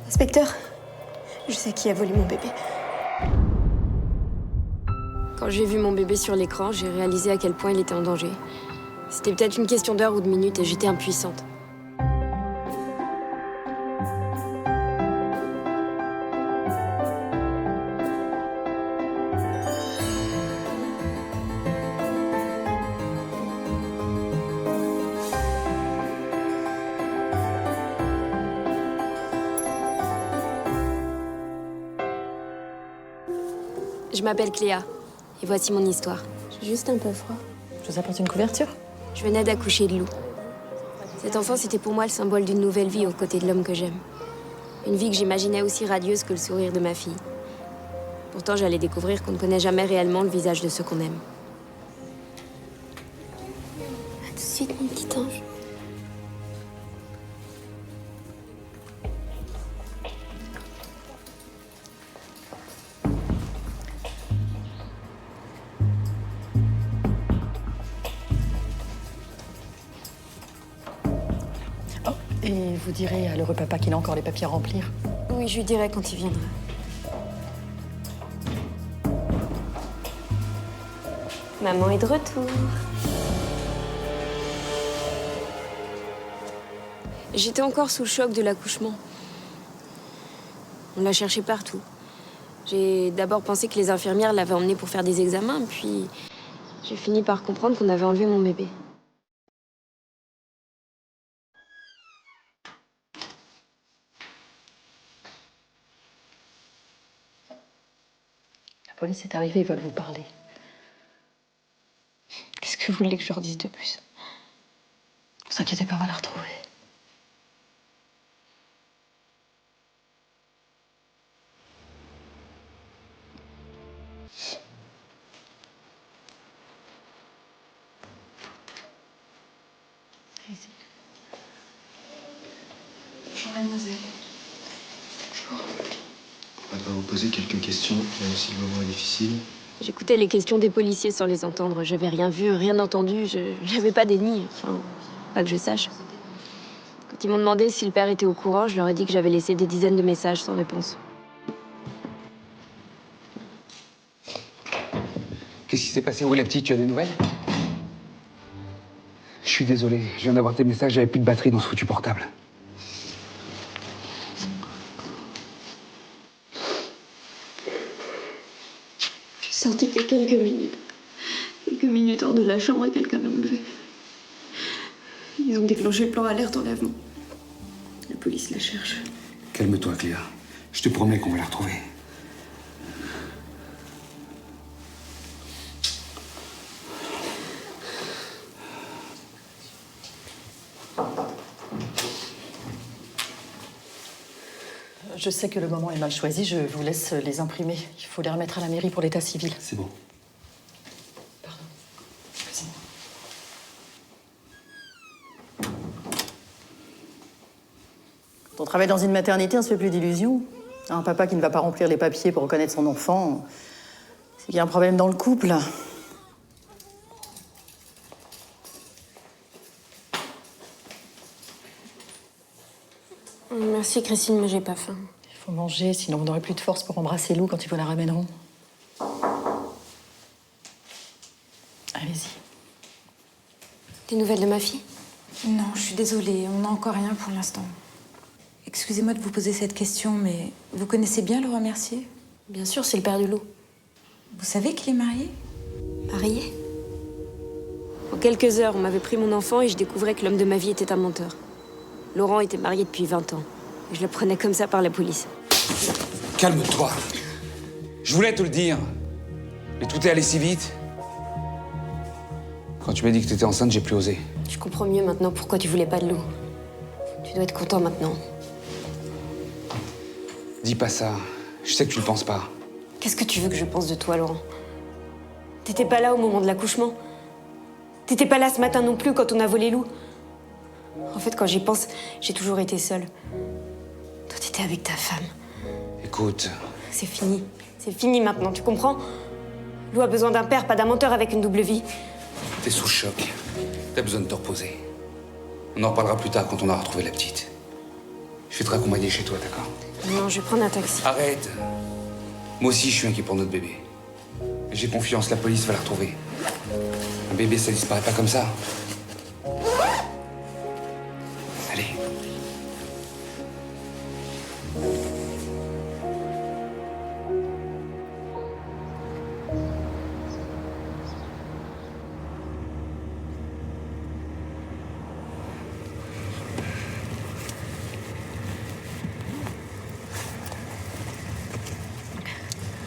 Inspecteur, je sais qui a volé mon bébé. Quand j'ai vu mon bébé sur l'écran, j'ai réalisé à quel point il était en danger. C'était peut-être une question d'heure ou de minutes et j'étais impuissante. Je m'appelle Cléa, et voici mon histoire. J'ai juste un peu froid. Je vous apporte une couverture. Je venais d'accoucher de Lou. Cet enfant, c'était pour moi le symbole d'une nouvelle vie aux côtés de l'homme que j'aime. Une vie que j'imaginais aussi radieuse que le sourire de ma fille. Pourtant, j'allais découvrir qu'on ne connaît jamais réellement le visage de ceux qu'on aime. À tout de suite, mon petit ange. Et vous direz à l'heureux papa qu'il a encore les papiers à remplir. Oui, je lui dirai quand il viendra. Maman est de retour. J'étais encore sous le choc de l'accouchement. On l'a cherché partout. J'ai d'abord pensé que les infirmières l'avaient emmené pour faire des examens, puis j'ai fini par comprendre qu'on avait enlevé mon bébé. La police est arrivée, ils veulent vous parler. Qu'est-ce que vous voulez que je leur dise de plus? Ne vous inquiétez pas, on va la retrouver. Allez-y. Bonjour, mademoiselle. Bonjour. On va vous poser quelques questions, même si le moment est difficile. J'écoutais les questions des policiers sans les entendre. J'avais rien vu, rien entendu. J'avais pas d'ennemis. Enfin, pas que je sache. Quand ils m'ont demandé si le père était au courant, je leur ai dit que j'avais laissé des dizaines de messages sans réponse. Qu'est-ce qui s'est passé? Où est la petite? Tu as des nouvelles? Je suis désolé, je viens d'avoir tes messages, j'avais plus de batterie dans ce foutu portable. J'ai sorti qu'il y a quelques minutes. Quelques minutes hors de la chambre et quelqu'un m'a enlevé. Ils ont déclenché le plan alerte enlèvement. La police la cherche. Calme-toi, Cléa. Je te promets qu'on va la retrouver. Je sais que le moment est mal choisi, je vous laisse les imprimer. Il faut les remettre à la mairie pour l'état civil. C'est bon. Pardon. Excusez-moi. Quand on travaille dans une maternité, on se fait plus d'illusions. Un papa qui ne va pas remplir les papiers pour reconnaître son enfant, c'est qu'il y a un problème dans le couple. Merci, Christine, mais j'ai pas faim. Il faut manger, sinon vous n'aurez plus de force pour embrasser Lou quand ils vous la ramèneront. Allez-y. Des nouvelles de ma fille? Non, je suis désolée, on n'a encore rien pour l'instant. Excusez-moi de vous poser cette question, mais vous connaissez bien Laurent Mercier? Bien sûr, c'est le père de Lou. Vous savez qu'il est marié? Marié? En quelques heures, on m'avait pris mon enfant et je découvrais que l'homme de ma vie était un menteur. Laurent était marié depuis 20 ans. Et je le prenais comme ça par la police. Calme-toi. Je voulais te le dire. Mais tout est allé si vite. Quand tu m'as dit que t'étais enceinte, j'ai plus osé. Je comprends mieux maintenant pourquoi tu voulais pas de Lou. Tu dois être content maintenant. Dis pas ça. Je sais que tu le penses pas. Qu'est-ce que tu veux que je pense de toi, Laurent? T'étais pas là au moment de l'accouchement. T'étais pas là ce matin non plus quand on a volé Lou. En fait, quand j'y pense, j'ai toujours été seule. Toi, t'étais avec ta femme. Écoute, C'est fini. C'est fini maintenant, tu comprends? Lou a besoin d'un père, pas d'un menteur avec une double vie. t'es sous choc. T'as besoin de te reposer. On en reparlera plus tard quand on aura retrouvé la petite. Je vais te raccompagner chez toi, d'accord? Non, je vais prendre un taxi. Arrête. Moi aussi, je suis inquiet pour notre bébé. J'ai confiance, la police va la retrouver. Un bébé, ça disparaît pas comme ça. Allez.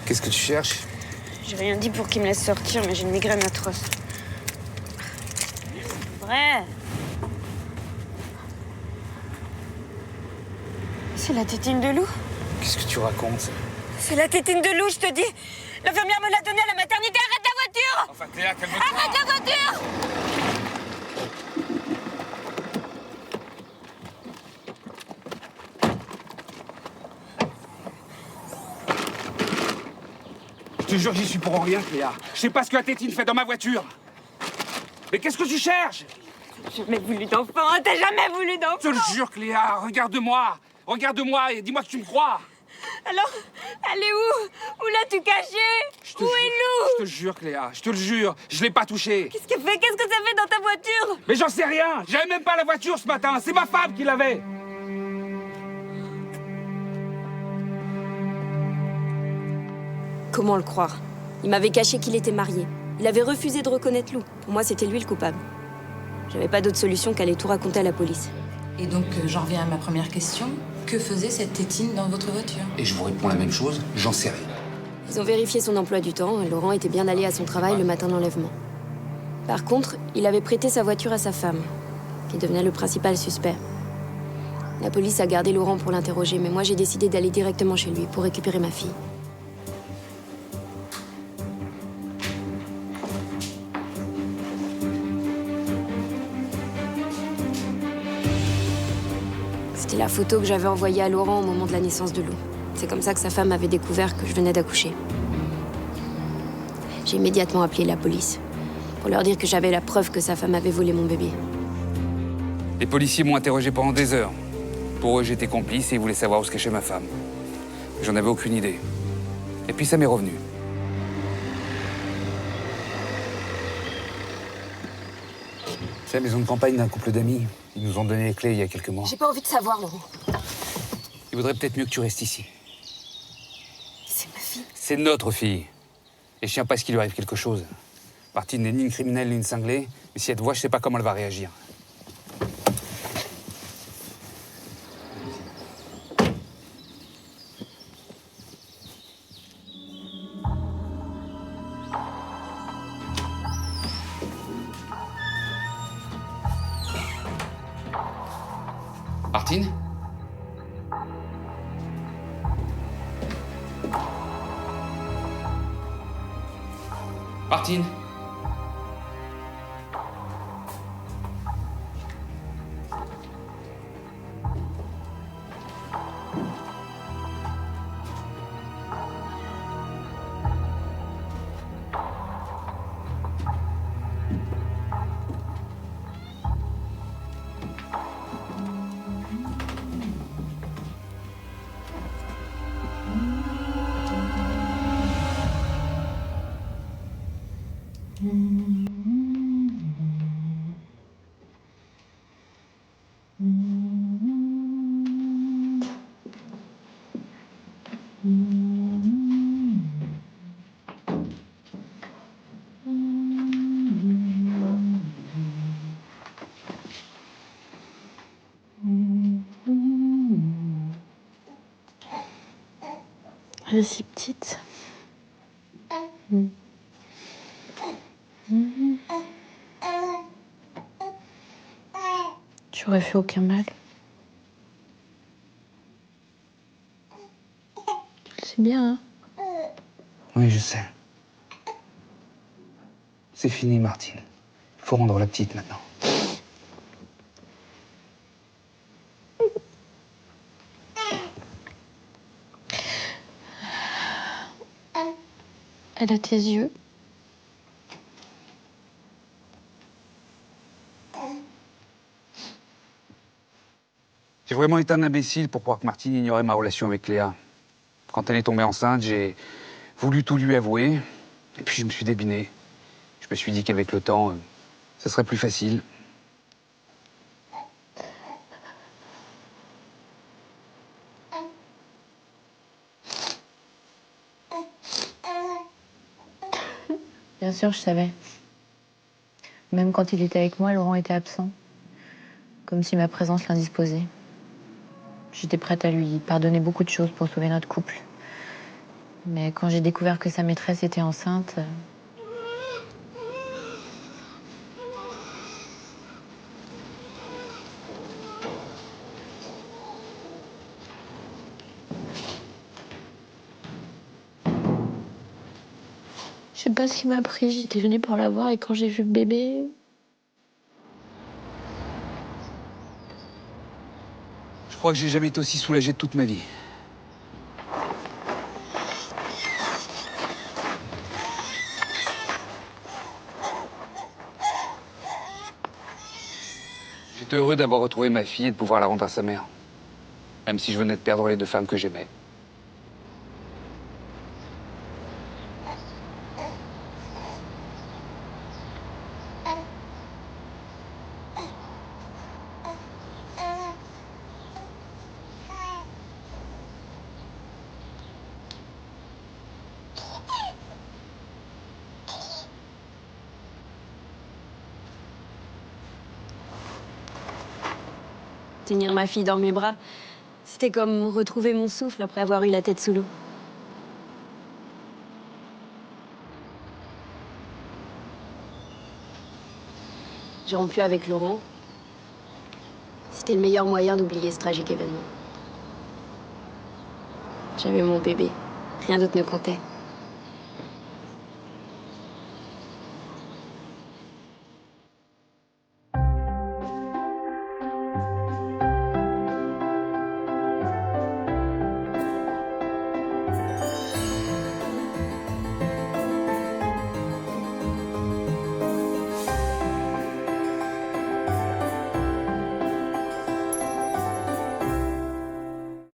Qu'est-ce que tu cherches? J'ai rien dit pour qu'il me laisse sortir, mais j'ai une migraine atroce. Vrai. C'est la tétine de loup. Qu'est-ce que tu racontes? C'est la tétine de loup, je te dis. L'infirmière me l'a donnée à la maternité. Arrête la voiture! Enfin, Cléa, calme-toi. Arrête la voiture! Je te jure, j'y suis pour rien, Cléa. Je sais pas ce que la tétine fait dans ma voiture. Mais qu'est-ce que tu cherches? J'ai jamais voulu d'enfant. T'as jamais voulu Je d'enfant. te le jure, Cléa, regarde-moi. Regarde-moi et dis-moi que tu me crois. Alors, elle est où? Où l'as-tu cachée? Où est Lou? Je te le jure, Cléa, je te le jure. Je l'ai pas touché. Qu'est-ce qu'elle fait? Qu'est-ce que ça fait dans ta voiture? Mais j'en sais rien. J'avais même pas la voiture ce matin. C'est ma femme qui l'avait. Comment le croire? Il m'avait caché qu'il était marié. Il avait refusé de reconnaître Lou. Pour moi, c'était lui le coupable. J'avais pas d'autre solution qu'aller tout raconter à la police. Et donc, j'en reviens à ma première question. Que faisait cette tétine dans votre voiture? Et je vous réponds la même chose, j'en sais rien. Ils ont vérifié son emploi du temps et Laurent était bien allé à son travail le matin de l'enlèvement. Par contre, il avait prêté sa voiture à sa femme, qui devenait le principal suspect. La police a gardé Laurent pour l'interroger, mais moi j'ai décidé d'aller directement chez lui pour récupérer ma fille. C'était la photo que j'avais envoyée à Laurent au moment de la naissance de Lou. C'est comme ça que sa femme avait découvert que je venais d'accoucher. J'ai immédiatement appelé la police pour leur dire que j'avais la preuve que sa femme avait volé mon bébé. Les policiers m'ont interrogé pendant des heures. Pour eux, j'étais complice et ils voulaient savoir où se cachait ma femme. J'en avais aucune idée. Et puis ça m'est revenu. C'est la maison de campagne d'un couple d'amis. Ils nous ont donné les clés il y a quelques mois. J'ai pas envie de savoir, Laurent. Il vaudrait peut-être mieux que tu restes ici. C'est ma fille. C'est notre fille. Et je tiens pas à ce qu'il lui arrive quelque chose. Martine n'est ni une criminelle ni une cinglée, mais si elle te voit, je sais pas comment elle va réagir. Martine? Martine? Elle est si petite. Tu aurais fait aucun mal. Tu le sais bien, hein? Oui, je sais. C'est fini, Martine. Il faut rendre la petite maintenant. Elle a tes yeux. J'ai vraiment été un imbécile pour croire que Martine ignorait ma relation avec Léa. Quand elle est tombée enceinte, j'ai voulu tout lui avouer. Et puis je me suis débiné. Je me suis dit qu'avec le temps, ça serait plus facile. Bien sûr, je savais. Même quand il était avec moi, Laurent était absent. Comme si ma présence l'indisposait. J'étais prête à lui pardonner beaucoup de choses pour sauver notre couple. Mais quand j'ai découvert que sa maîtresse était enceinte... Je sais pas ce qui m'a pris, j'étais venue pour la voir et quand j'ai vu le bébé... Je crois que j'ai jamais été aussi soulagé de toute ma vie. J'étais heureux d'avoir retrouvé ma fille et de pouvoir la rendre à sa mère. Même si je venais de perdre les 2 femmes que j'aimais. Tenir ma fille dans mes bras, c'était comme retrouver mon souffle après avoir eu la tête sous l'eau. J'ai rompu avec Laurent. C'était le meilleur moyen d'oublier ce tragique événement. J'avais mon bébé. Rien d'autre ne comptait.